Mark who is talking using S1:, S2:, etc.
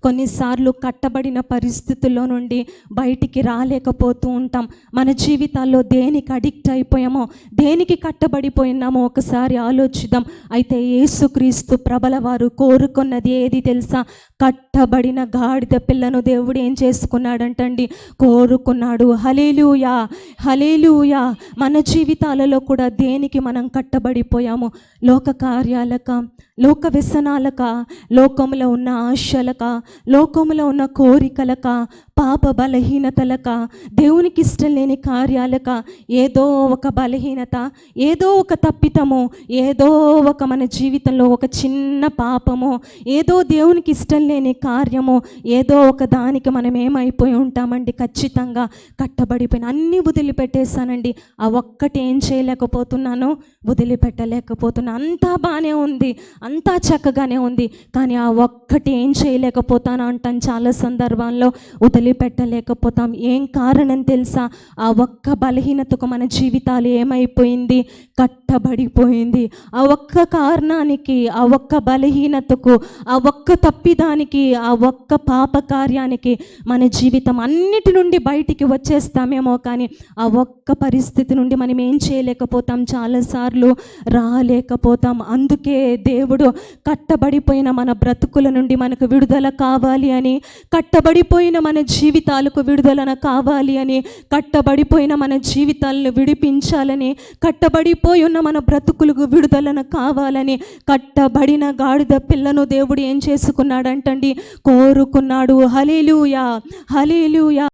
S1: కొన్నిసార్లు కట్టబడిన పరిస్థితుల్లో నుండి బయటికి రాలేకపోతూ ఉంటాం. మన జీవితాల్లో దేనికి అడిక్ట్ అయిపోయామో, దేనికి కట్టబడిపోయినామో ఒకసారి ఆలోచిద్దాం. అయితే యేసుక్రీస్తు ప్రభుల వారు కోరుకున్నది ఏది తెలుసా? కట్టబడిన గాడిద పిల్లను దేవుడు ఏం చేసుకున్నాడంటండి? కోరుకున్నాడు. హల్లెలూయా, హల్లెలూయా. మన జీవితాలలో కూడా దేనికి మనం కట్టబడిపోయాము? లోక కార్యాలక, లోక వ్యసనాలక, లోకములో ఉన్న ఆశలక, లోకములో ఉన్న కోరికలక, పాప బలహీనతలక, దేవునికి ఇష్టం లేని కార్యాలక, ఏదో ఒక బలహీనత, ఏదో ఒక తప్పితము, ఏదో ఒక మన జీవితంలో ఒక చిన్న పాపము, ఏదో దేవునికి ఇష్టం లేని కార్యము, ఏదో ఒక దానికి మనం ఏమైపోయి ఉంటామండి? ఖచ్చితంగా కట్టబడిపోయిన. అన్నీ వదిలిపెట్టేశానండి, ఆ ఒక్కటి ఏం చేయలేకపోతున్నాను, వదిలిపెట్టలేకపోతున్నాను. అంతా బాగానే ఉంది, అంతా చక్కగానే ఉంది, కానీ ఆ ఒక్కటి ఏం చేయలేకపోతాను అంటాం. చాలా సందర్భాల్లో వదిలిపెట్టలేకపోతాం. ఏం కారణం తెలుసా? ఆ ఒక్క బలహీనతకు మన జీవితాలు ఏమైపోయింది? కట్టబడిపోయింది. ఆ ఒక్క కారణానికి, ఆ ఒక్క బలహీనతకు, ఆ ఒక్క తప్పిదానికి, ఆ ఒక్క పాప కార్యానికి మన జీవితం అన్నిటి నుండి బయటికి వచ్చేస్తామేమో, కానీ ఆ ఒక్క పరిస్థితి నుండి మనం ఏం చేయలేకపోతాం, చాలాసార్లు రాలేకపోతాం. అందుకే దేవుడు కట్టబడిపోయిన మన బ్రతుకుల నుండి మనకు విడుదల కావాలి అని, కట్టబడిపోయిన మన జీవితాలకు విడుదల కావాలి అని, కట్టబడిపోయిన మన జీవితాలను విడిపించాలని, కట్టబడిపోయి ఉన్న మన బ్రతుకులకు విడుదలను కావాలని కట్టబడిన గాడిద పిల్లను దేవుడు ఏం చేసుకున్నాడంటండి? కోరుకున్నాడు. హల్లెలూయా, హల్లెలూయా.